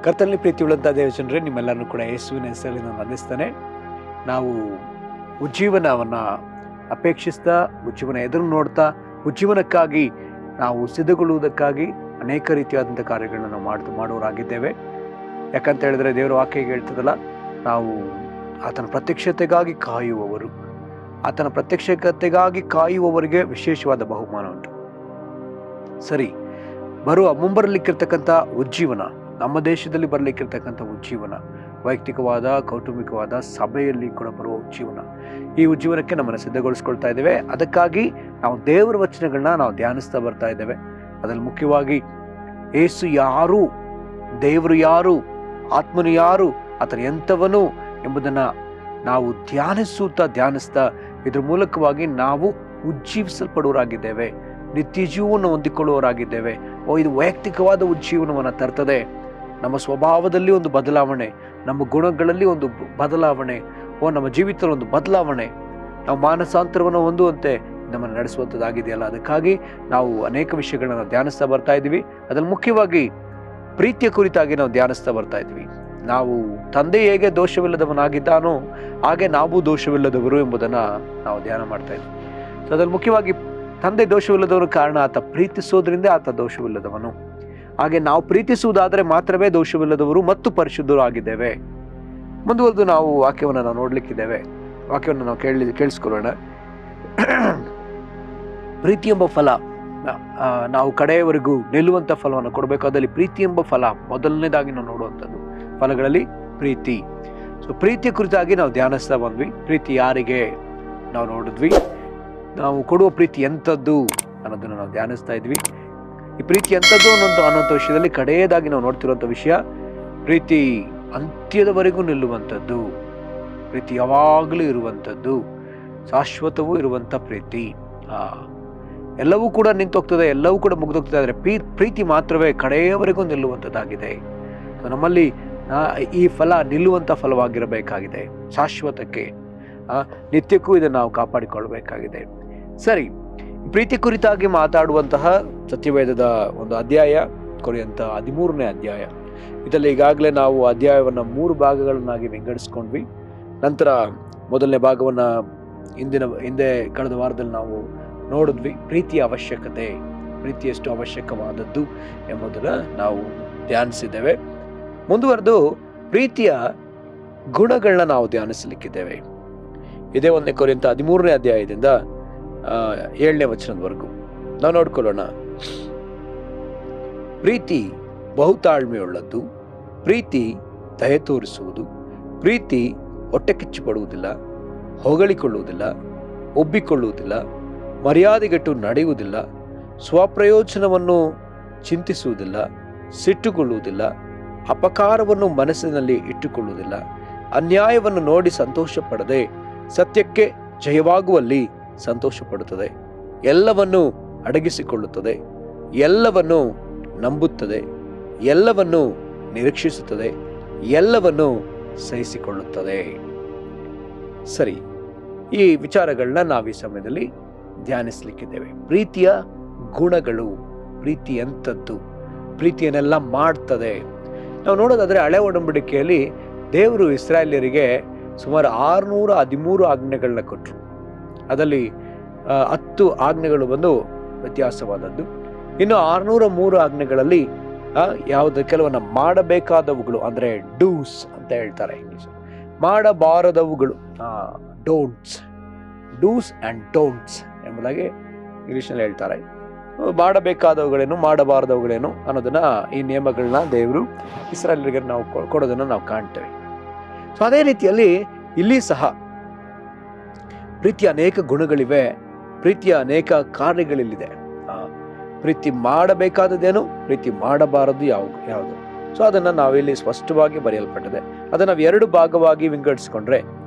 ಕರ್ತನಲ್ಲಿ ಪ್ರೀತಿಯುಳ್ಳಂಥ ದೇವಜನರೇ, ನಿಮ್ಮೆಲ್ಲರನ್ನು ಕೂಡ ಯೇಸುವಿನ ಹೆಸರಲ್ಲಿ ನಾನು ವಂದಿಸ್ತೇನೆ. ನಾವು ಉಜ್ಜೀವನವನ್ನು ಅಪೇಕ್ಷಿಸ್ತಾ, ಉಜ್ಜೀವನ ಎದುರು ನೋಡ್ತಾ, ಉಜ್ಜೀವನಕ್ಕಾಗಿ ನಾವು ಸಿದ್ಧಗೊಳ್ಳುವುದಕ್ಕಾಗಿ ಅನೇಕ ರೀತಿಯಾದಂಥ ಕಾರ್ಯಗಳನ್ನ ನಾವು ಮಾಡುವವರಾಗಿದ್ದೇವೆ. ಯಾಕಂತ ಹೇಳಿದ್ರೆ ದೇವರ ವಾಕ್ಯ ಹೇಳ್ತದಲ್ಲ, ನಾವು ಆತನ ಪ್ರತ್ಯಕ್ಷತೆಗಾಗಿ ಕಾಯುವವರು. ಆತನ ಪ್ರತ್ಯಕ್ಷತೆಗಾಗಿ ಕಾಯುವವರಿಗೆ ವಿಶೇಷವಾದ ಬಹುಮಾನ ಉಂಟು. ಸರಿ, ಮುಂಬರಲಿಕ್ಕಿರ್ತಕ್ಕಂಥ ಉಜ್ಜೀವನ, ನಮ್ಮ ದೇಶದಲ್ಲಿ ಬರಲಿಕ್ಕಿರ್ತಕ್ಕಂಥ ಉಜ್ಜೀವನ, ವೈಯಕ್ತಿಕವಾದ ಕೌಟುಂಬಿಕವಾದ ಸಭೆಯಲ್ಲಿ ಕೂಡ ಬರುವ ಉಜ್ಜೀವನ, ಈ ಉಜ್ಜೀವನಕ್ಕೆ ನಮ್ಮನ್ನು ಸಿದ್ಧಗೊಳಿಸ್ಕೊಳ್ತಾ ಇದ್ದೇವೆ. ಅದಕ್ಕಾಗಿ ನಾವು ದೇವರ ವಚನಗಳನ್ನ ನಾವು ಧ್ಯಾನಿಸ್ತಾ ಬರ್ತಾ ಇದ್ದೇವೆ. ಅದರಲ್ಲಿ ಮುಖ್ಯವಾಗಿ ಯೇಸು ಯಾರು, ದೇವರು ಯಾರು, ಆತ್ಮನು ಯಾರು, ಆತನ ಎಂಥವನು ಎಂಬುದನ್ನು ನಾವು ಧ್ಯಾನಿಸ್ತಾ ಇದ್ರ ಮೂಲಕವಾಗಿ ನಾವು ಉಜ್ಜೀವಿಸಲ್ಪಡುವರಾಗಿದ್ದೇವೆ, ನಿತ್ಯ ಜೀವವನ್ನು ಹೊಂದಿಕೊಳ್ಳುವವರಾಗಿದ್ದೇವೆ. ಇದು ವೈಯಕ್ತಿಕವಾದ ಉಜ್ಜೀವನವನ್ನು ತರ್ತದೆ. ನಮ್ಮ ಸ್ವಭಾವದಲ್ಲಿ ಒಂದು ಬದಲಾವಣೆ, ನಮ್ಮ ಗುಣಗಳಲ್ಲಿ ಒಂದು ಬದಲಾವಣೆ, ನಮ್ಮ ಜೀವಿತದಲ್ಲಿ ಒಂದು ಬದಲಾವಣೆ, ನಾವು ಮಾನಸಾಂತರವನ್ನು ಹೊಂದುವಂತೆ ನಮ್ಮನ್ನು ನಡೆಸುವಂಥದ್ದಾಗಿದೆಯಲ್ಲ. ಅದಕ್ಕಾಗಿ ನಾವು ಅನೇಕ ವಿಷಯಗಳನ್ನ ಧ್ಯಾನಿಸ್ತಾ ಬರ್ತಾ ಇದ್ದೀವಿ. ಅದ್ರಲ್ಲಿ ಮುಖ್ಯವಾಗಿ ಪ್ರೀತಿಯ ಕುರಿತಾಗಿ ನಾವು ಧ್ಯಾನಿಸ್ತಾ ಬರ್ತಾ ಇದ್ವಿ. ನಾವು ತಂದೆ ಹೇಗೆ ದೋಷವಿಲ್ಲದವನಾಗಿದ್ದಾನೋ ಹಾಗೆ ನಾವು ದೋಷವಿಲ್ಲದವರು ಎಂಬುದನ್ನು ನಾವು ಧ್ಯಾನ ಮಾಡ್ತಾ ಇದ್ವಿ. ಸೊ ಅದ್ರಲ್ಲಿ ಮುಖ್ಯವಾಗಿ ತಂದೆ ದೋಷವಿಲ್ಲದವನು ಕಾರಣ ಆತ ಪ್ರೀತಿಸೋದ್ರಿಂದ ಆತ ದೋಷವಿಲ್ಲದವನು. ಹಾಗೆ ನಾವು ಪ್ರೀತಿಸುವುದಾದರೆ ಮಾತ್ರವೇ ದೋಷವಿಲ್ಲದವರು ಮತ್ತು ಪರಿಶುದ್ಧರು ಆಗಿದ್ದೇವೆ. ಮುಂದುವರೆದು ನಾವು ವಾಕ್ಯವನ್ನು ನಾವು ನೋಡ್ಲಿಕ್ಕಿದ್ದೇವೆ. ವಾಕ್ಯವನ್ನು ನಾವು ಕೇಳಿಸ್ಕೊಳ್ಳೋಣ. ಪ್ರೀತಿ ಎಂಬ ಫಲ, ನಾವು ಕಡೆಯವರೆಗೂ ನಿಲ್ಲುವಂಥ ಫಲವನ್ನು ಕೊಡಬೇಕಾದಲ್ಲಿ ಪ್ರೀತಿ ಎಂಬ ಫಲ ಮೊದಲನೇದಾಗಿ ನಾವು ನೋಡುವಂಥದ್ದು ಫಲಗಳಲ್ಲಿ ಪ್ರೀತಿ. ಸೊ ಪ್ರೀತಿಯ ಕುರಿತಾಗಿ ನಾವು ಧ್ಯಾನಿಸ್ತಾ ಬಂದ್ವಿ. ಪ್ರೀತಿ ಯಾರಿಗೆ ನಾವು ನೋಡಿದ್ವಿ, ನಾವು ಕೊಡುವ ಪ್ರೀತಿ ಎಂಥದ್ದು ಅನ್ನೋದನ್ನು ನಾವು ಧ್ಯಾನಿಸ್ತಾ ಇದ್ವಿ. ಈ ಪ್ರೀತಿ ಎಂಥದ್ದು ಅನ್ನೋಂಥ ವಿಷಯದಲ್ಲಿ ಕಡೆಯದಾಗಿ ನಾವು ನೋಡ್ತಿರುವಂಥ ವಿಷಯ, ಪ್ರೀತಿ ಅಂತ್ಯದವರೆಗೂ ನಿಲ್ಲುವಂಥದ್ದು, ಪ್ರೀತಿ ಯಾವಾಗಲೂ ಇರುವಂಥದ್ದು, ಶಾಶ್ವತವೂ ಇರುವಂಥ ಪ್ರೀತಿ. ಎಲ್ಲವೂ ಕೂಡ ನಿಂತೋಗ್ತದೆ, ಎಲ್ಲವೂ ಕೂಡ ಮುಗಿದೋಗ್ತದೆ, ಆದರೆ ಪ್ರೀತಿ ಮಾತ್ರವೇ ಕಡೆಯವರೆಗೂ ನಿಲ್ಲುವಂಥದ್ದಾಗಿದೆ. ಸೊ ನಮ್ಮಲ್ಲಿ ಈ ಫಲ ನಿಲ್ಲುವಂಥ ಫಲವಾಗಿರಬೇಕಾಗಿದೆ. ಶಾಶ್ವತಕ್ಕೆ, ನಿತ್ಯಕ್ಕೂ ಇದನ್ನು ನಾವು ಕಾಪಾಡಿಕೊಳ್ಳಬೇಕಾಗಿದೆ. ಸರಿ, ಪ್ರೀತಿ ಕುರಿತಾಗಿ ಮಾತಾಡುವಂತಹ ಸತ್ಯವೇದದ ಒಂದು ಅಧ್ಯಾಯ, ಕೊರಿಯಂತ 13ನೇ ಅಧ್ಯಾಯ. ಇದರಲ್ಲಿ ಈಗಾಗಲೇ ನಾವು ಅಧ್ಯಾಯವನ್ನು 3 ಭಾಗಗಳನ್ನಾಗಿ ವಿಂಗಡಿಸ್ಕೊಂಡ್ವಿ. ನಂತರ ಮೊದಲನೇ ಭಾಗವನ್ನು ಹಿಂದೆ ಕಳೆದ ವಾರದಲ್ಲಿ ನಾವು ನೋಡಿದ್ವಿ. ಪ್ರೀತಿಯ ಅವಶ್ಯಕತೆ, ಪ್ರೀತಿ ಎಷ್ಟು ಅವಶ್ಯಕವಾದದ್ದು ಎಂಬುದನ್ನು ನಾವು ಧ್ಯಾನಿಸಿದ್ದೇವೆ. ಮುಂದುವರೆದು ಪ್ರೀತಿಯ ಗುಣಗಳನ್ನ ನಾವು ಧ್ಯಾನಿಸಲಿಕ್ಕಿದ್ದೇವೆ. ಇದೇ 1 ಕೊರಿಂಥ 13ನೇ ಅಧ್ಯಾಯದಿಂದ 7ನೇ ವಚನದವರೆಗೂ ನಾವು ನೋಡ್ಕೊಳ್ಳೋಣ. ಪ್ರೀತಿ ಬಹುತಾಳ್ಮೆಯುಳ್ಳದ್ದು, ಪ್ರೀತಿ ದಯೆ ತೋರಿಸುವುದು, ಪ್ರೀತಿ ಹೊಟ್ಟೆ ಕಿಚ್ಚುಪಡುವುದಿಲ್ಲ, ಹೊಗಳಿಕೊಳ್ಳುವುದಿಲ್ಲ, ಒಬ್ಬಿಕೊಳ್ಳುವುದಿಲ್ಲ, ಮರ್ಯಾದೆಗೆಟ್ಟು ನಡೆಯುವುದಿಲ್ಲ, ಸ್ವಪ್ರಯೋಜನವನ್ನು ಚಿಂತಿಸುವುದಿಲ್ಲ, ಸಿಟ್ಟುಕೊಳ್ಳುವುದಿಲ್ಲ, ಅಪಕಾರವನ್ನು ಮನಸ್ಸಿನಲ್ಲಿ ಇಟ್ಟುಕೊಳ್ಳುವುದಿಲ್ಲ, ಅನ್ಯಾಯವನ್ನು ನೋಡಿ ಸಂತೋಷ ಪಡದೆ ಸತ್ಯಕ್ಕೆ ಜಯವಾಗುವಲ್ಲಿ ಸಂತೋಷ ಪಡುತ್ತದೆ, ಎಲ್ಲವನ್ನು ಅಡಗಿಸಿಕೊಳ್ಳುತ್ತದೆ, ಎಲ್ಲವನ್ನು ನಂಬುತ್ತದೆ, ಎಲ್ಲವನ್ನು ನಿರೀಕ್ಷಿಸುತ್ತದೆ, ಎಲ್ಲವನ್ನು ಸಹಿಸಿಕೊಳ್ಳುತ್ತದೆ. ಸರಿ, ಈ ವಿಚಾರಗಳನ್ನ ನಾವು ಈ ಸಮಯದಲ್ಲಿ ಧ್ಯಾನಿಸಲಿಕ್ಕಿದ್ದೇವೆ. ಪ್ರೀತಿಯ ಗುಣಗಳು, ಪ್ರೀತಿ ಎಂಥದ್ದು, ಪ್ರೀತಿಯನ್ನೆಲ್ಲ ಮಾಡ್ತದೆ. ನಾವು ನೋಡೋದಾದ್ರೆ ಹಳೆ ಒಡಂಬಡಿಕೆಯಲ್ಲಿ ದೇವರು ಇಸ್ರಾಯೇಲ್ಯರಿಗೆ ಸುಮಾರು 613 ಆಜ್ಞೆಗಳನ್ನ ಕೊಟ್ಟರು. ಅದರಲ್ಲಿ 10 ಆಜ್ಞೆಗಳು ಬಂದು ವ್ಯತ್ಯಾಸವಾದದ್ದು. ಇನ್ನು 603 ಆಜ್ಞೆಗಳಲ್ಲಿ ಕೆಲವನ್ನ ಮಾಡಬೇಕಾದವುಗಳು, ಅಂದ್ರೆ ಡೂಸ್ ಅಂತ ಹೇಳ್ತಾರೆ ಇಂಗ್ಲಿಷ್, ಮಾಡಬಾರದವುಗಳು, ಡೋಂಟ್ಸ್, ಡೂಸ್ ಅಂಡ್ ಡೋಂಟ್ಸ್ ಎಂಬುದಾಗಿ ಇಂಗ್ಲಿಷ್ನಲ್ಲಿ ಹೇಳ್ತಾರೆ. ಮಾಡಬೇಕಾದವುಗಳೇನು, ಮಾಡಬಾರದವುಗಳೇನು ಅನ್ನೋದನ್ನ, ಈ ನಿಯಮಗಳನ್ನ ದೇವರು ಇಸ್ರಾಯೇಲ್ಯರಿಗೆ ನಾವು ಕೊಡೋದನ್ನ ನಾವು ಕಾಣ್ತೇವೆ. ಸೊ ಅದೇ ರೀತಿಯಲ್ಲಿ ಇಲ್ಲಿ ಸಹ ಪ್ರೀತಿಯ ಅನೇಕ ಗುಣಗಳಿವೆ, ಪ್ರೀತಿಯ ಅನೇಕ ಕಾರ್ಯಗಳಿಲ್ಲಿದೆ. ಪ್ರೀತಿ ಮಾಡಬೇಕಾದದೇನು, ಪ್ರೀತಿ ಮಾಡಬಾರದು ಯಾವುದು. ಸೊ ಅದನ್ನ ನಾವಿಲ್ಲಿ ಸ್ಪಷ್ಟವಾಗಿ ಬರೆಯಲ್ಪಟ್ಟಿದೆ. ಅದನ್ನ ನಾವು 2 ಭಾಗವಾಗಿ ವಿಂಗಡಿಸ್ಕೊಂಡ್ರೆ,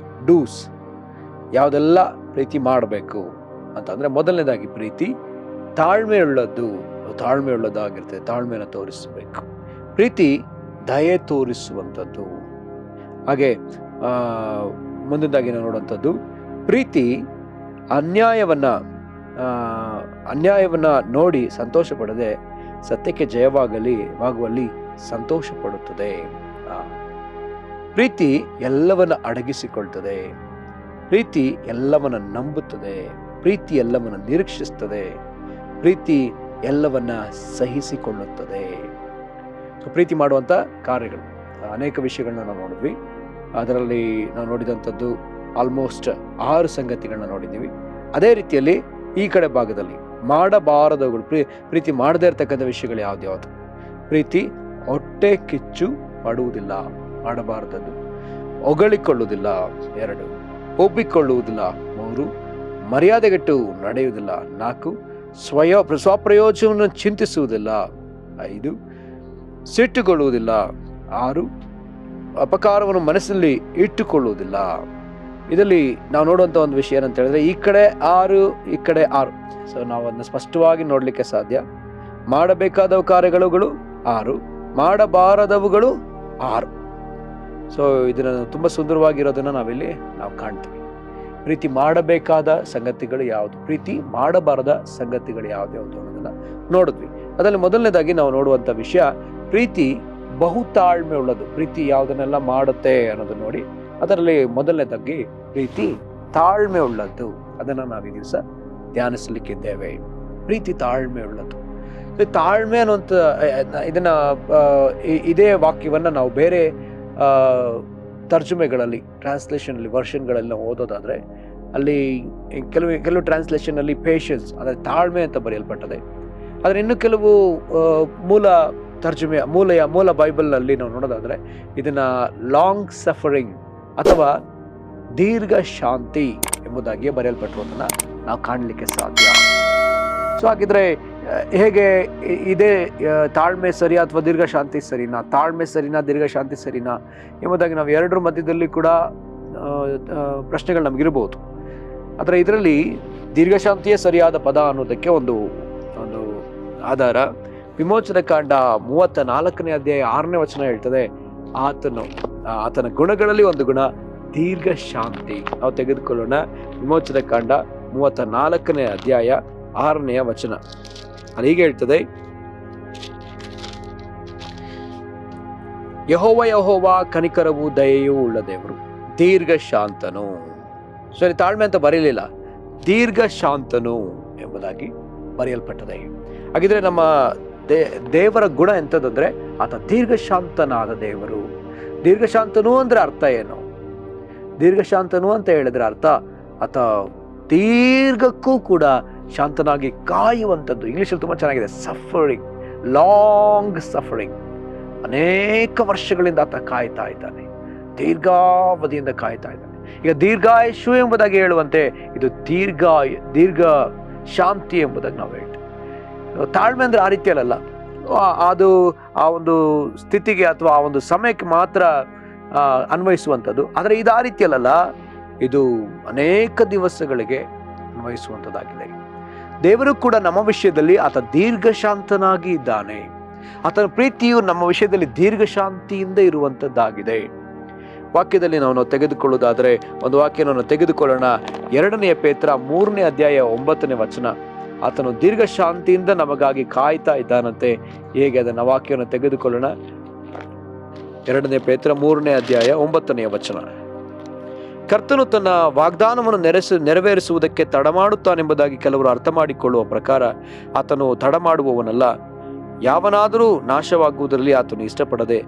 ಡೂಸ್ ಯಾವುದೆಲ್ಲ ಪ್ರೀತಿ ಮಾಡಬೇಕು ಅಂತಂದ್ರೆ, ಮೊದಲನೇದಾಗಿ ಪ್ರೀತಿ ತಾಳ್ಮೆಯುಳ್ಳದಾಗಿರ್ತದೆ, ತಾಳ್ಮೆಯನ್ನು ತೋರಿಸಬೇಕು. ಪ್ರೀತಿ ದಯೆ ತೋರಿಸುವಂಥದ್ದು. ಹಾಗೆ ಮುಂದಿನದಾಗಿ ನಾವು ನೋಡುವಂಥದ್ದು, ಪ್ರೀತಿ ಅನ್ಯಾಯವನ್ನ ನೋಡಿ ಸಂತೋಷ ಪಡದೆ ಸತ್ಯಕ್ಕೆ ಜಯವಾಗುವಲ್ಲಿ ಸಂತೋಷ ಪಡುತ್ತದೆ. ಪ್ರೀತಿ ಎಲ್ಲವನ್ನ ಅಡಗಿಸಿಕೊಳ್ತದೆ. ಪ್ರೀತಿ ಎಲ್ಲವನ್ನ ನಂಬುತ್ತದೆ. ಪ್ರೀತಿ ಎಲ್ಲವನ್ನ ನಿರೀಕ್ಷಿಸ್ತದೆ. ಪ್ರೀತಿ ಎಲ್ಲವನ್ನ ಸಹಿಸಿಕೊಳ್ಳುತ್ತದೆ. ಪ್ರೀತಿ ಮಾಡುವಂತ ಕಾರ್ಯಗಳು ಅನೇಕ ವಿಷಯಗಳನ್ನ ನಾವು ನೋಡಿದ್ವಿ. ಅದರಲ್ಲಿ ನಾವು ನೋಡಿದಂಥದ್ದು ಆಲ್ಮೋಸ್ಟ್ 6 ಸಂಗತಿಗಳನ್ನ ನೋಡಿದ್ದೀವಿ. ಅದೇ ರೀತಿಯಲ್ಲಿ ಈ ಕಡೆ ಭಾಗದಲ್ಲಿ ಮಾಡಬಾರದವುಗಳು, ಪ್ರೀತಿ ಮಾಡದೇ ಇರತಕ್ಕಂಥ ವಿಷಯಗಳು ಯಾವ್ದ್ಯಾವ್ದು? ಪ್ರೀತಿ ಹೊಟ್ಟೆ ಕಿಚ್ಚು ಪಡುವುದಿಲ್ಲ, ಮಾಡಬಾರದದ್ದು. ಹೊಗಳಿಕೊಳ್ಳುವುದಿಲ್ಲ, 2. ಒಪ್ಪಿಕೊಳ್ಳುವುದಿಲ್ಲ, 3. ಮರ್ಯಾದೆಗೆಟ್ಟು ನಡೆಯುವುದಿಲ್ಲ, 4. ಸ್ವಪ್ರಯೋಜನವನ್ನು ಚಿಂತಿಸುವುದಿಲ್ಲ, 5. ಸಿಟ್ಟುಗೊಳ್ಳುವುದಿಲ್ಲ, 6. ಅಪಕಾರವನ್ನು ಮನಸ್ಸಿನಲ್ಲಿ ಇಟ್ಟುಕೊಳ್ಳುವುದಿಲ್ಲ. ಇದರಲ್ಲಿ ನಾವು ನೋಡುವಂಥ ಒಂದು ವಿಷಯ ಏನಂತ ಹೇಳಿದ್ರೆ, ಈ ಕಡೆ 6, ಈ ಕಡೆ 6. ಸೊ ನಾವು ಅದನ್ನ ಸ್ಪಷ್ಟವಾಗಿ ನೋಡಲಿಕ್ಕೆ ಸಾಧ್ಯ. ಮಾಡಬೇಕಾದ ಕಾರ್ಯಗಳು 6, ಮಾಡಬಾರದವುಗಳು 6. ಸೊ ಇದನ್ನು ತುಂಬ ಸುಂದರವಾಗಿರೋದನ್ನು ನಾವು ಕಾಣ್ತೀವಿ. ಪ್ರೀತಿ ಮಾಡಬೇಕಾದ ಸಂಗತಿಗಳು ಯಾವುದು, ಪ್ರೀತಿ ಮಾಡಬಾರದ ಸಂಗತಿಗಳು ಯಾವ್ದು ಅನ್ನೋದನ್ನ ನೋಡಿದ್ವಿ. ಅದರಲ್ಲಿ ಮೊದಲನೇದಾಗಿ ನಾವು ನೋಡುವಂಥ ವಿಷಯ, ಪ್ರೀತಿ ಬಹುತಾಳ್ಮೆ ಉಳ್ಳದು. ಪ್ರೀತಿ ಯಾವುದನ್ನೆಲ್ಲ ಮಾಡುತ್ತೆ ಅನ್ನೋದನ್ನ ನೋಡಿ, ಅದರಲ್ಲಿ ಮೊದಲನೇದಾಗಿ ಪ್ರೀತಿ ತಾಳ್ಮೆ ಉಳ್ಳದ್ದು. ಅದನ್ನು ನಾವು ಈ ದಿವಸ ಧ್ಯಾನಿಸಲಿಕ್ಕಿದ್ದೇವೆ. ಪ್ರೀತಿ ತಾಳ್ಮೆ ಉಳ್ಳದ್ದು. ತಾಳ್ಮೆ ಅನ್ನುವಂಥ ಇದನ್ನ ಇದೇ ವಾಕ್ಯವನ್ನ ನಾವು ಬೇರೆ ತರ್ಜುಮೆಗಳಲ್ಲಿ, ಟ್ರಾನ್ಸ್ಲೇಷನಲ್ಲಿ, ವರ್ಷನ್ಗಳಲ್ಲಿ ನಾವು ಓದೋದಾದ್ರೆ ಅಲ್ಲಿ ಕೆಲವು ಟ್ರಾನ್ಸ್ಲೇಷನ್ ಅಲ್ಲಿ ಪೇಷನ್ಸ್, ಅಂದರೆ ತಾಳ್ಮೆ ಅಂತ ಬರೆಯಲ್ಪಟ್ಟದೆ. ಆದರೆ ಇನ್ನು ಕೆಲವು ಮೂಲ ತರ್ಜುಮೆ, ಮೂಲ ಬೈಬಲ್ನಲ್ಲಿ ನಾವು ನೋಡೋದಾದ್ರೆ ಇದನ್ನ ಲಾಂಗ್ ಸಫರಿಂಗ್ ಅಥವಾ ದೀರ್ಘ ಶಾಂತಿ ಎಂಬುದಾಗಿ ಬರೆಯಲ್ಪಟ್ಟಿರೋದನ್ನ ನಾವು ಕಾಣಲಿಕ್ಕೆ ಸಾಧ್ಯ. ಸೊ ಹಾಗಿದ್ರೆ ಹೇಗೆ ಇದೇ ತಾಳ್ಮೆ ಸರಿಯಾ ಅಥವಾ ದೀರ್ಘ ಶಾಂತಿ ಸರಿನಾ, ತಾಳ್ಮೆ ಸರಿನಾ ದೀರ್ಘ ಶಾಂತಿ ಸರಿನಾ ಎಂಬುದಾಗಿ ನಾವು ಎರಡರ ಮಧ್ಯದಲ್ಲಿ ಕೂಡ ಪ್ರಶ್ನೆಗಳು ನಮಗಿರ್ಬೋದು. ಆದರೆ ಇದರಲ್ಲಿ ದೀರ್ಘ ಶಾಂತಿಯೇ ಸರಿಯಾದ ಪದ ಅನ್ನೋದಕ್ಕೆ ಒಂದು ಆಧಾರ ವಿಮೋಚನ ಕಾಂಡ 34ನೇ ಅಧ್ಯಾಯ 6ನೇ ವಚನ ಹೇಳ್ತದೆ, ಆತನ ಗುಣಗಳಲ್ಲಿ ಒಂದು ಗುಣ ದೀರ್ಘ ಶಾಂತಿ. ನಾವು ತೆಗೆದುಕೊಳ್ಳೋಣ ವಿಮೋಚನ ಕಾಂಡ 34ನೇ ಅಧ್ಯಾಯ 6ನೇ ವಚನ. ಅಲ್ಲಿ ಹೀಗೆ ಹೇಳ್ತದೆ, ಯೆಹೋವ ಕನಿಕರವು ದಯೆಯೂ ಉಳ್ಳ ದೇವರು, ದೀರ್ಘ ಶಾಂತನು. ಸರಿ, ತಾಳ್ಮೆ ಅಂತ ಬರೀಲಿಲ್ಲ, ದೀರ್ಘ ಶಾಂತನು ಎಂಬುದಾಗಿ ಬರೆಯಲ್ಪಟ್ಟದೆ. ಹಾಗಿದ್ರೆ ನಮ್ಮ ದೇವರ ಗುಣ ಎಂಥದ್ದಂದ್ರೆ ಆತ ದೀರ್ಘಶಾಂತನಾದ ದೇವರು. ದೀರ್ಘಶಾಂತನು ಅಂದ್ರೆ ಅರ್ಥ ಏನು? ದೀರ್ಘಶಾಂತನು ಅಂತ ಹೇಳಿದ್ರೆ ಅರ್ಥ ಆತ ದೀರ್ಘಕ್ಕೂ ಕೂಡ ಶಾಂತನಾಗಿ ಕಾಯುವಂಥದ್ದು. ಇಂಗ್ಲಿಷಲ್ಲಿ ತುಂಬಾ ಚೆನ್ನಾಗಿದೆ, ಸಫರಿಂಗ್, ಲಾಂಗ್ ಸಫರಿಂಗ್. ಅನೇಕ ವರ್ಷಗಳಿಂದ ಆತ ಕಾಯ್ತಾ ಇದ್ದಾನೆ, ದೀರ್ಘಾವಧಿಯಿಂದ ಕಾಯ್ತಾ ಇದ್ದಾನೆ. ಈಗ ದೀರ್ಘಾಯುಷು ಎಂಬುದಾಗಿ ಹೇಳುವಂತೆ ಇದು ದೀರ್ಘ ಶಾಂತಿ ಎಂಬುದಾಗಿ ನಾವು ಹೇಳ್ತೀವಿ. ತಾಳ್ಮೆ ಅಂದ್ರೆ ಆ ರೀತಿಯಲ್ಲ, ಅದು ಆ ಒಂದು ಸ್ಥಿತಿಗೆ ಅಥವಾ ಆ ಒಂದು ಸಮಯಕ್ಕೆ ಮಾತ್ರ ಅನ್ವಯಿಸುವಂಥದ್ದು. ಆದರೆ ಇದು ಆ ರೀತಿಯಲ್ಲ, ಇದು ಅನೇಕ ದಿವಸಗಳಿಗೆ ಅನ್ವಯಿಸುವಂಥದ್ದಾಗಿದೆ. ದೇವರು ಕೂಡ ನಮ್ಮ ವಿಷಯದಲ್ಲಿ ಆತ ದೀರ್ಘ ಶಾಂತನಾಗಿ ಇದ್ದಾನೆ. ಆತನ ಪ್ರೀತಿಯು ನಮ್ಮ ವಿಷಯದಲ್ಲಿ ದೀರ್ಘ ಶಾಂತಿಯಿಂದ ಇರುವಂಥದ್ದಾಗಿದೆ. ವಾಕ್ಯದಲ್ಲಿ ನಾವು ತೆಗೆದುಕೊಳ್ಳುವುದಾದರೆ ಒಂದು ವಾಕ್ಯ ನಾವು ತೆಗೆದುಕೊಳ್ಳೋಣ. 2ನೇ ಪೇತ್ರ 3ನೇ ಅಧ್ಯಾಯ 9ನೇ ವಚನ. ಆತನು ದೀರ್ಘ ಶಾಂತಿಯಿಂದ ನಮಗಾಗಿ ಕಾಯ್ತಾ ಇದ್ದಾನಂತೆ. ಹೇಗೆ ಅದನ್ನ ವಾಕ್ಯವನ್ನು ತೆಗೆದುಕೊಳ್ಳೋಣ. 2ನೇ ಪೇತ್ರ 3ನೇ ಅಧ್ಯಾಯ 9ನೇ ವಚನ. ಕರ್ತನು ತನ್ನ ವಾಗ್ದಾನವನ್ನು ನೆರವೇರಿಸುವುದಕ್ಕೆ ತಡಮಾಡುತ್ತಾನೆಂಬುದಾಗಿ ಕೆಲವರು ಅರ್ಥ ಮಾಡಿಕೊಳ್ಳುವ ಪ್ರಕಾರ ಆತನು ತಡಮಾಡುವವನಲ್ಲ. ಯಾವನಾದರೂ ನಾಶವಾಗುವುದರಲ್ಲಿ ಆತನು ಇಷ್ಟಪಡದೆ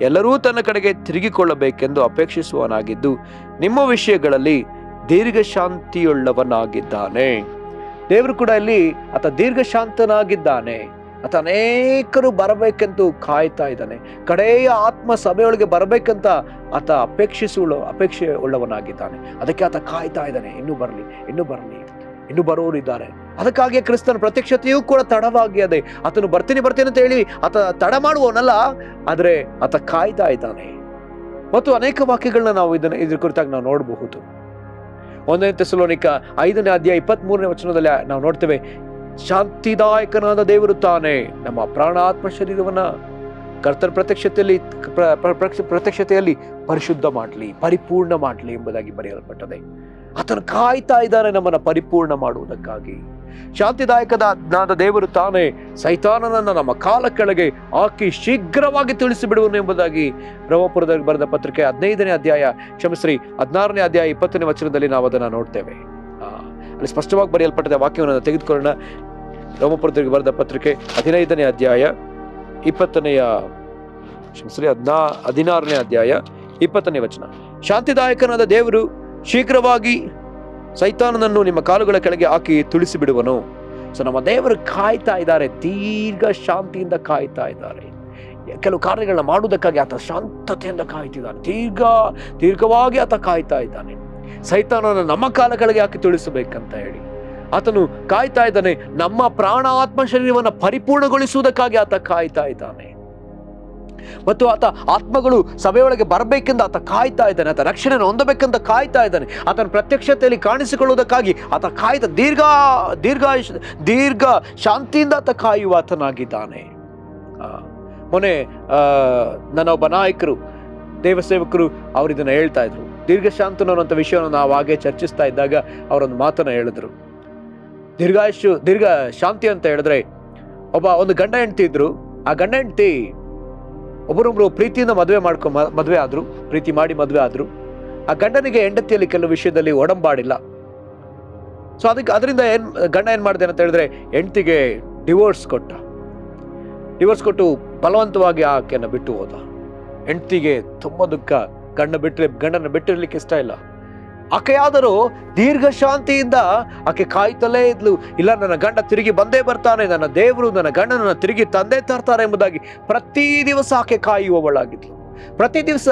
ಎಲ್ಲರೂ ತನ್ನ ಕಡೆಗೆ ತಿರುಗಿಕೊಳ್ಳಬೇಕೆಂದು ಅಪೇಕ್ಷಿಸುವವನಾಗಿದ್ದು ನಿಮ್ಮ ವಿಷಯಗಳಲ್ಲಿ ದೀರ್ಘ ಶಾಂತಿಯುಳ್ಳವನಾಗಿದ್ದಾನೆ. ದೇವರು ಕೂಡ ಇಲ್ಲಿ ಆತ ದೀರ್ಘ ಶಾಂತನಾಗಿದ್ದಾನೆ. ಆತ ಅನೇಕರು ಬರಬೇಕೆಂದು ಕಾಯ್ತಾ ಇದ್ದಾನೆ. ಕಡೆಯ ಆತ್ಮ ಸಭೆಯೊಳಗೆ ಬರಬೇಕಂತ ಆತ ಅಪೇಕ್ಷೆ ಉಳ್ಳವನಾಗಿದ್ದಾನೆ. ಅದಕ್ಕೆ ಆತ ಕಾಯ್ತಾ ಇದ್ದಾನೆ, ಇನ್ನೂ ಬರಲಿ, ಇನ್ನೂ ಬರೋರಿದ್ದಾರೆ. ಅದಕ್ಕಾಗಿ ಕ್ರಿಸ್ತನ ಪ್ರತ್ಯಕ್ಷತೆಯೂ ಕೂಡ ತಡವಾಗಿ ಅದೇ. ಆತನು ಬರ್ತೀನಿ ಅಂತ ಹೇಳಿ ಆತ ತಡ ಮಾಡುವವನಲ್ಲ, ಆದ್ರೆ ಆತ ಕಾಯ್ತಾ ಇದ್ದಾನೆ. ಮತ್ತು ಅನೇಕ ವಾಕ್ಯಗಳನ್ನ ನಾವು ಇದ್ರ ಕುರಿತಾಗಿ ನಾವು ನೋಡಬಹುದು. 1ನೇ ಥೆಸಲೋನಿಕ 5ನೇ ಅಧ್ಯಾಯ 23ನೇ ವಚನದಲ್ಲಿ ನಾವು ನೋಡ್ತೇವೆ, ಶಾಂತಿದಾಯಕನಾದ ದೇವರು ತಾನೇ ನಮ್ಮ ಪ್ರಾಣಾತ್ಮ ಶರೀರವನ್ನ ಕರ್ತನ ಪ್ರತ್ಯಕ್ಷತೆಯಲ್ಲಿ ಪರಿಶುದ್ಧ ಮಾಡಲಿ, ಪರಿಪೂರ್ಣ ಮಾಡಲಿ ಎಂಬುದಾಗಿ ಬರೆಯಲ್ಪಟ್ಟದೆ. ಆತನು ಕಾಯ್ತಾ ಇದ್ದಾನೆ ನಮ್ಮನ್ನು ಪರಿಪೂರ್ಣ ಮಾಡುವುದಕ್ಕಾಗಿ. ಶಾಂತಿದಾಯಕನಾದ ದೇವರು ತಾನೇ ಸೈತಾನನನ್ನು ನಮ್ಮ ಕಾಲ ಕೆಳಗೆ ಹಾಕಿ ಶೀಘ್ರವಾಗಿ ತಿಳಿಸಿಬಿಡುವನು ಎಂಬುದಾಗಿ ರೋಮಾಪುರದಲ್ಲಿ ಬರೆದ ಪತ್ರಿಕೆ 15ನೇ ಅಧ್ಯಾಯ 16ನೇ ಅಧ್ಯಾಯ 20ನೇ ವಚನದಲ್ಲಿ ನಾವು ಅದನ್ನು ನೋಡ್ತೇವೆ. ಅಲ್ಲಿ ಸ್ಪಷ್ಟವಾಗಿ ಬರೆಯಲ್ಪಟ್ಟಿದ್ದ ವಾಕ್ಯವನ್ನು ತೆಗೆದುಕೊಳ್ಳೋಣ. ರೋಮಾಪುರದಲ್ಲಿ ಬರೆದ ಪತ್ರಿಕೆ 15ನೇ ಅಧ್ಯಾಯ 16ನೇ ಅಧ್ಯಾಯ 20ನೇ ವಚನ. ಶಾಂತಿದಾಯಕನಾದ ದೇವರು ಶೀಘ್ರವಾಗಿ ಸೈತಾನನನ್ನು ನಿಮ್ಮ ಕಾಲುಗಳ ಕೆಳಗೆ ಹಾಕಿ ತುಳಿಸಿ ಬಿಡುವನು. ಸೊ ನಮ್ಮ ದೇವರು ಕಾಯ್ತಾ ಇದ್ದಾರೆ, ದೀರ್ಘ ಶಾಂತಿಯಿಂದ ಕಾಯ್ತಾ ಇದ್ದಾರೆ. ಕೆಲವು ಕಾರ್ಯಗಳನ್ನ ಮಾಡುವುದಕ್ಕಾಗಿ ಆತ ಶಾಂತತೆಯಿಂದ ಕಾಯ್ತಿದ್ದಾನೆ, ದೀರ್ಘವಾಗಿ ಆತ ಕಾಯ್ತಾ ಇದ್ದಾನೆ. ಸೈತಾನನ ನಮ್ಮ ಕಾಲ ಕೆಳಗೆ ಹಾಕಿ ತುಳಿಸಬೇಕಂತ ಹೇಳಿ ಆತನು ಕಾಯ್ತಾ ಇದ್ದಾನೆ. ನಮ್ಮ ಪ್ರಾಣ ಆತ್ಮ ಶರೀರವನ್ನು ಪರಿಪೂರ್ಣಗೊಳಿಸುವುದಕ್ಕಾಗಿ ಆತ ಕಾಯ್ತಾ ಇದ್ದಾನೆ. ಮತ್ತು ಆತ ಆತ್ಮಗಳು ಸಭೆಯೊಳಗೆ ಬರಬೇಕೆಂದು ಆತ ಕಾಯ್ತಾ ಇದ್ದಾನೆ. ಆತ ರಕ್ಷಣೆಯನ್ನು ಹೊಂದಬೇಕೆಂದು ಕಾಯ್ತಾ ಇದ್ದಾನೆ. ಆತನ ಪ್ರತ್ಯಕ್ಷತೆಯಲ್ಲಿ ಕಾಣಿಸಿಕೊಳ್ಳುವುದಕ್ಕಾಗಿ ಆತ ಕಾಯ್ದ ದೀರ್ಘ ಶಾಂತಿಯಿಂದ ಆತ ಕಾಯುವ ಆತನಾಗಿದ್ದಾನೆ. ಮೊನ್ನೆ ನನ್ನೊಬ್ಬ ನಾಯಕರು, ದೇವಸೇವಕರು ಅವರು ಇದನ್ನ ಹೇಳ್ತಾ ಇದ್ರು. ದೀರ್ಘ ಶಾಂತನು ಅನ್ನುವಂಥ ವಿಷಯವನ್ನು ನಾವು ಹಾಗೆ ಚರ್ಚಿಸ್ತಾ ಇದ್ದಾಗ ಅವರೊಂದು ಮಾತನ್ನ ಹೇಳಿದ್ರು. ದೀರ್ಘ ಶಾಂತಿ ಅಂತ ಹೇಳಿದ್ರೆ, ಒಂದು ಗಂಡ ಹೆಂಡತಿ ಇದ್ರು. ಆ ಗಂಡ ಹೆಂಡತಿ ಒಬ್ಬರೊಬ್ರು ಪ್ರೀತಿಯಿಂದ ಮದುವೆ ಆದ್ರು, ಪ್ರೀತಿ ಮಾಡಿ ಮದುವೆ ಆದ್ರು. ಆ ಗಂಡನಿಗೆ ಹೆಂಡತಿಯಲ್ಲಿ ಕೆಲವು ವಿಷಯದಲ್ಲಿ ಒಡಂಬಾಡಿಲ್ಲ. ಸೊ ಅದರಿಂದ ಗಂಡ ಏನ್ ಮಾಡಿದೆ ಅಂತ ಹೇಳಿದ್ರೆ, ಹೆಂಡತಿಗೆ ಡಿವೋರ್ಸ್ ಕೊಟ್ಟು ಬಲವಂತವಾಗಿ ಆಕೆಯನ್ನು ಬಿಟ್ಟು ಹೋದ. ಹೆಂಡತಿಗೆ ತುಂಬಾ ದುಃಖ. ಗಂಡನ ಬಿಟ್ಟಿರ್ಲಿಕ್ಕೆ ಇಷ್ಟ ಇಲ್ಲ. ಆಕೆಯಾದರೂ ದೀರ್ಘ ಶಾಂತಿಯಿಂದ ಆಕೆ ಕಾಯ್ತಲೇ ಇದ್ಲು. ಇಲ್ಲ, ನನ್ನ ಗಂಡ ತಿರುಗಿ ಬಂದೇ ಬರ್ತಾನೆ, ನನ್ನ ದೇವರು ನನ್ನ ಗಂಡನನ್ನ ತಿರುಗಿ ತಂದೆ ತರ್ತಾರೆ ಎಂಬುದಾಗಿ ಪ್ರತಿ ದಿವಸ ಆಕೆ ಕಾಯುವವಳಾಗಿದ್ಲು. ಪ್ರತಿ ದಿವಸ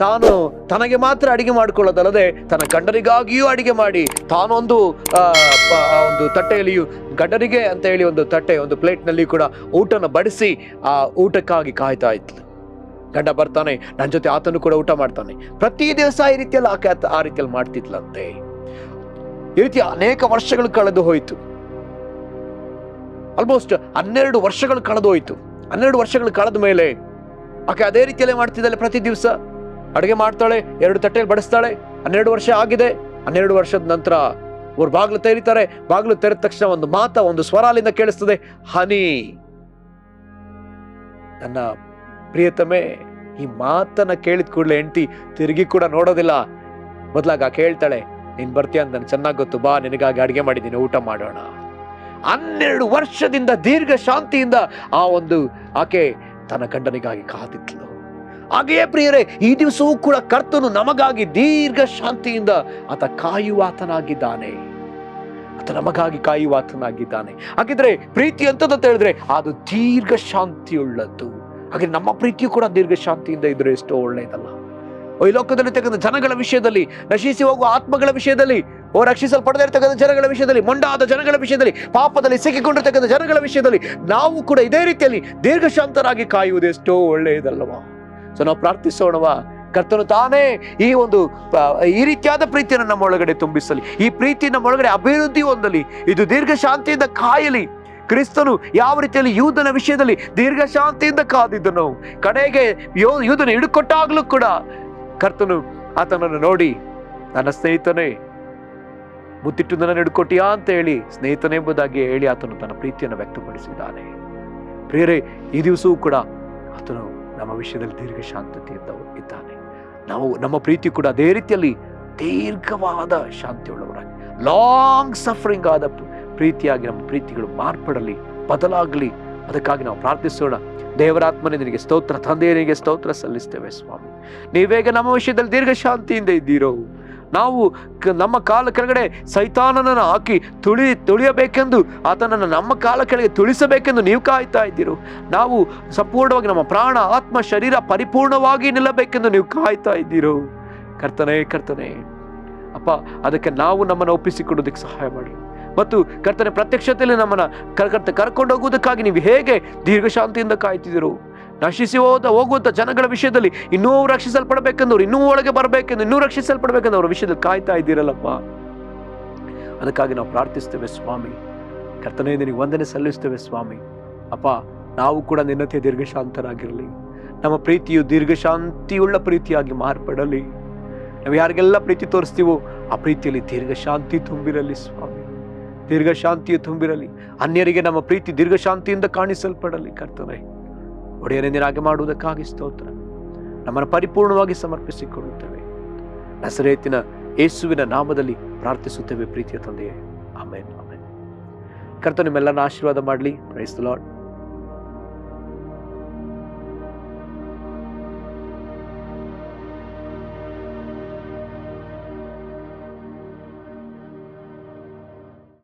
ತಾನು ತನಗೆ ಮಾತ್ರ ಅಡಿಗೆ ಮಾಡಿಕೊಳ್ಳೋದಲ್ಲದೆ ತನ್ನ ಗಂಡನಿಗಾಗಿಯೂ ಅಡಿಗೆ ಮಾಡಿ ತಾನೊಂದು ಒಂದು ತಟ್ಟೆಯಲ್ಲಿಯೂ ಗಂಡನಿಗೆ ಅಂತ ಹೇಳಿ ಒಂದು ಪ್ಲೇಟ್ನಲ್ಲಿ ಕೂಡ ಊಟನ ಬಡಿಸಿ ಆ ಊಟಕ್ಕಾಗಿ ಕಾಯ್ತಾ ಇದ್ಲು. ಗಂಡ ಬರ್ತಾನೆ, ನನ್ನ ಜೊತೆ ಆತನು ಕೂಡ ಊಟ ಮಾಡ್ತಾನೆ. ಪ್ರತಿ ದಿವಸ ಈ ರೀತಿಯಲ್ಲಿ ಆಕೆ ಆ ರೀತಿಯಲ್ಲಿ ಮಾಡ್ತಿದ್ಲಂತೆ. ಈ ರೀತಿ ಅನೇಕ ವರ್ಷಗಳು ಕಳೆದು ಹೋಯಿತು. ಆಲ್ಮೋಸ್ಟ್ 12 ವರ್ಷಗಳು ಕಳೆದು ಹೋಯಿತು. 12 ವರ್ಷಗಳು ಕಳೆದ ಮೇಲೆ ಆಕೆ ಅದೇ ರೀತಿಯಲ್ಲೇ ಮಾಡ್ತಿದ್ದಾಳೆ. ಪ್ರತಿ ದಿವಸ ಅಡುಗೆ ಮಾಡ್ತಾಳೆ, 2 ತಟ್ಟೆಯಲ್ಲಿ ಬಡಿಸ್ತಾಳೆ. 12 ವರ್ಷ ಆಗಿದೆ. 12 ವರ್ಷದ ನಂತರ ಅವ್ರು ಬಾಗಿಲು ತೆರೀತಾರೆ. ಬಾಗಿಲು ತೆರೆದ ತಕ್ಷಣ ಒಂದು ಸ್ವರ ಅಲ್ಲಿಂದ ಕೇಳಿಸ್ತದೆ, ಹನಿ. ನನ್ನ ಪ್ರಿಯತಮೆ, ಈ ಮಾತನ್ನ ಕೇಳಿದ ಕೂಡಲೇ ಹೆಂಡತಿ ತಿರುಗಿ ಕೂಡ ನೋಡೋದಿಲ್ಲ. ಬದಲಾಗ ಕೇಳ್ತಾಳೆ, ನೀನ್ ಬರ್ತೀಯ ಅಂತ ನನಗೆ ಚೆನ್ನಾಗಿ ಗೊತ್ತು, ಬಾ, ನಿನಗಾಗಿ ಅಡಿಗೆ ಮಾಡಿದ್ದೀನಿ, ಊಟ ಮಾಡೋಣ. 12 ವರ್ಷದಿಂದ ದೀರ್ಘ ಶಾಂತಿಯಿಂದ ಆಕೆ ತನ್ನ ಗಂಡನಿಗಾಗಿ ಕಾದಿದ್ಲು. ಹಾಗೆಯೇ ಪ್ರಿಯರೇ, ಈ ದಿವಸವೂ ಕೂಡ ಕರ್ತನು ನಮಗಾಗಿ ದೀರ್ಘ ಶಾಂತಿಯಿಂದ ಆತ ಕಾಯುವಾತನಾಗಿದ್ದಾನೆ. ಆತ ನಮಗಾಗಿ ಕಾಯುವಾತನಾಗಿದ್ದಾನೆ. ಹಾಗಿದ್ರೆ ಪ್ರೀತಿ ಅಂತದಂತ ಹೇಳಿದ್ರೆ ಅದು ದೀರ್ಘ ಶಾಂತಿಯುಳ್ಳದ್ದು. ಹಾಗೆ ನಮ್ಮ ಪ್ರೀತಿಯು ಕೂಡ ದೀರ್ಘ ಶಾಂತಿಯಿಂದ ಇದ್ರೆ ಎಷ್ಟೋ ಒಳ್ಳೆಯದಲ್ಲ. ಈ ಲೋಕದಲ್ಲಿ ತೆಗೆದ ಜನಗಳ ವಿಷಯದಲ್ಲಿ, ನಶಿಸಿ ಹೋಗುವ ಆತ್ಮಗಳ ವಿಷಯದಲ್ಲಿ, ರಕ್ಷಿಸಲ್ಪಡದೇ ಇರತಕ್ಕಂಥ ಜನಗಳ ವಿಷಯದಲ್ಲಿ, ಮೊಂಡಾದ ಜನಗಳ ವಿಷಯದಲ್ಲಿ, ಪಾಪದಲ್ಲಿ ಸಿಕ್ಕಿಕೊಂಡಿರ್ತಕ್ಕಂಥ ಜನಗಳ ವಿಷಯದಲ್ಲಿ ನಾವು ಕೂಡ ಇದೇ ರೀತಿಯಲ್ಲಿ ದೀರ್ಘ ಶಾಂತರಾಗಿ ಕಾಯುವುದು ಎಷ್ಟೋ ಒಳ್ಳೆಯದಲ್ಲವಾ? ಸೊ ನಾವು ಪ್ರಾರ್ಥಿಸೋಣವಾ, ಕರ್ತನು ತಾನೇ ಈ ರೀತಿಯಾದ ಪ್ರೀತಿಯನ್ನು ನಮ್ಮ ಒಳಗಡೆ ತುಂಬಿಸಲಿ. ಈ ಪ್ರೀತಿ ನಮ್ಮ ಒಳಗಡೆ ಅಭಿವೃದ್ಧಿ ಹೊಂದಲಿ. ಇದು ದೀರ್ಘ ಶಾಂತಿಯಿಂದ ಕಾಯಲಿ. ಕ್ರಿಸ್ತನು ಯಾವ ರೀತಿಯಲ್ಲಿ ಯೂದನ ವಿಷಯದಲ್ಲಿ ದೀರ್ಘ ಶಾಂತಿಯಿಂದ ಕಾದಿದ್ದನು, ಕಡೆಗೆ ಯೂದನ ಹಿಡುಕೊಟ್ಟಾಗ್ಲೂ ಕೂಡ ಕರ್ತನು ಆತನನ್ನು ನೋಡಿ, ನನ್ನ ಸ್ನೇಹಿತನೇ, ಮುತ್ತಿಟ್ಟು ನನ್ನ ಹಿಡುಕೊಟ್ಟಿಯಾ ಅಂತ ಹೇಳಿ ಸ್ನೇಹಿತನೆಂಬುದಾಗಿ ಹೇಳಿ ಆತನು ತನ್ನ ಪ್ರೀತಿಯನ್ನು ವ್ಯಕ್ತಪಡಿಸಿದ್ದಾನೆ. ಪ್ರಿಯರೇ, ಈ ದಿವಸವೂ ಕೂಡ ಆತನು ನಮ್ಮ ವಿಷಯದಲ್ಲಿ ದೀರ್ಘ ಶಾಂತತೆಯಿಂದ ಇದ್ದಾನೆ. ನಾವು ನಮ್ಮ ಪ್ರೀತಿ ಕೂಡ ಅದೇ ರೀತಿಯಲ್ಲಿ ದೀರ್ಘವಾದ ಶಾಂತಿಯುಳ್ಳವರಾಗಿ, ಲಾಂಗ್ ಸಫರಿಂಗ್ ಆದ ಪ್ರೀತಿಯಾಗಿ ನಮ್ಮ ಪ್ರೀತಿಗಳು ಮಾರ್ಪಡಲಿ, ಬದಲಾಗಲಿ. ಅದಕ್ಕಾಗಿ ನಾವು ಪ್ರಾರ್ಥಿಸೋಣ. ದೇವರಾತ್ಮನೇ ನಿನಗೆ ಸ್ತೋತ್ರ, ತಂದೆಯನಿಗೆ ಸ್ತೋತ್ರ ಸಲ್ಲಿಸ್ತೇವೆ ಸ್ವಾಮಿ. ನೀವೇಗ ನಮ್ಮ ವಿಷಯದಲ್ಲಿ ದೀರ್ಘ ಶಾಂತಿಯಿಂದ ಇದ್ದೀರೋ, ನಾವು ನಮ್ಮ ಕಾಲ ಕೆಳಗಡೆ ಸೈತಾನನನ್ನು ಹಾಕಿ ತುಳಿಯಬೇಕೆಂದು, ಆತನನ್ನು ನಮ್ಮ ಕಾಲ ಕೆಳಗೆ ತುಳಿಸಬೇಕೆಂದು ನೀವು ಕಾಯ್ತಾ ಇದ್ದೀರೋ. ನಾವು ಸಂಪೂರ್ಣವಾಗಿ ನಮ್ಮ ಪ್ರಾಣ ಆತ್ಮ ಶರೀರ ಪರಿಪೂರ್ಣವಾಗಿ ನಿಲ್ಲಬೇಕೆಂದು ನೀವು ಕಾಯ್ತಾ ಇದ್ದೀರೋ. ಕರ್ತನೇ ಅಪ್ಪ, ಅದಕ್ಕೆ ನಾವು ನಮ್ಮನ್ನು ಒಪ್ಪಿಸಿಕೊಡೋದಕ್ಕೆ ಸಹಾಯ ಮಾಡಿ. ಮತ್ತು ಕರ್ತನೆ, ಪ್ರತ್ಯಕ್ಷತೆಯಲ್ಲಿ ನಮ್ಮನ್ನ ಕರ್ಕೊಂಡು ಹೋಗುವುದಕ್ಕಾಗಿ ನೀವು ಹೇಗೆ ದೀರ್ಘ ಶಾಂತಿಯಿಂದ ಕಾಯ್ತಿದ್ದೀರೋ, ನಶಿಸಿ ಹೋಗುವಂತ ಜನಗಳ ವಿಷಯದಲ್ಲಿ ಇನ್ನೂ ರಕ್ಷಿಸಲ್ಪಡಬೇಕೆಂದವ್ರು, ಇನ್ನೂ ಒಳಗೆ ಬರಬೇಕೆಂದು, ಇನ್ನೂ ರಕ್ಷಿಸಲ್ಪಡಬೇಕೆಂದು ಅವರ ವಿಷಯದಲ್ಲಿ ಕಾಯ್ತಾ ಇದ್ದೀರಲ್ಲಪ್ಪ. ಅದಕ್ಕಾಗಿ ನಾವು ಪ್ರಾರ್ಥಿಸ್ತೇವೆ ಸ್ವಾಮಿ. ಕರ್ತನೇ, ನಿನಗೆ ವಂದನೆ ಸಲ್ಲಿಸ್ತೇವೆ ಸ್ವಾಮಿ. ಅಪ್ಪ, ನಾವು ಕೂಡ ನಿನ್ನತೆ ದೀರ್ಘ ಶಾಂತರಾಗಿರಲಿ. ನಮ್ಮ ಪ್ರೀತಿಯು ದೀರ್ಘ ಶಾಂತಿಯುಳ್ಳ ಪ್ರೀತಿಯಾಗಿ ಮಾರ್ಪಡಲಿ. ನಾವು ಯಾರಿಗೆಲ್ಲ ಪ್ರೀತಿ ತೋರಿಸ್ತೀವೋ ಆ ಪ್ರೀತಿಯಲ್ಲಿ ದೀರ್ಘ ಶಾಂತಿ ತುಂಬಿರಲಿ ಸ್ವಾಮಿ, ದೀರ್ಘ ಶಾಂತಿಯು ತುಂಬಿರಲಿ. ಅನ್ಯರಿಗೆ ನಮ್ಮ ಪ್ರೀತಿ ದೀರ್ಘ ಶಾಂತಿಯಿಂದ ಕಾಣಿಸಲ್ಪಡಲಿ ಕರ್ತನೇ. ಒಡೆಯನೇ, ನೀನಾಗೆ ಮಾಡುವುದಕ್ಕಾಗಿ ಸ್ತೋತ್ರ. ನಮ್ಮನ್ನು ಪರಿಪೂರ್ಣವಾಗಿ ಸಮರ್ಪಿಸಿಕೊಳ್ಳುತ್ತೇವೆ. ನಸರೇತಿನ ಯೇಸುವಿನ ನಾಮದಲ್ಲಿ ಪ್ರಾರ್ಥಿಸುತ್ತೇವೆ ಪ್ರೀತಿಯ ತಂದೆಯೇ, ಆಮೆನ್, ಆಮೆನ್. ಕರ್ತನು ನಿಮ್ಮೆಲ್ಲರನ್ನ ಆಶೀರ್ವಾದ ಮಾಡಲಿ. Praise the lord.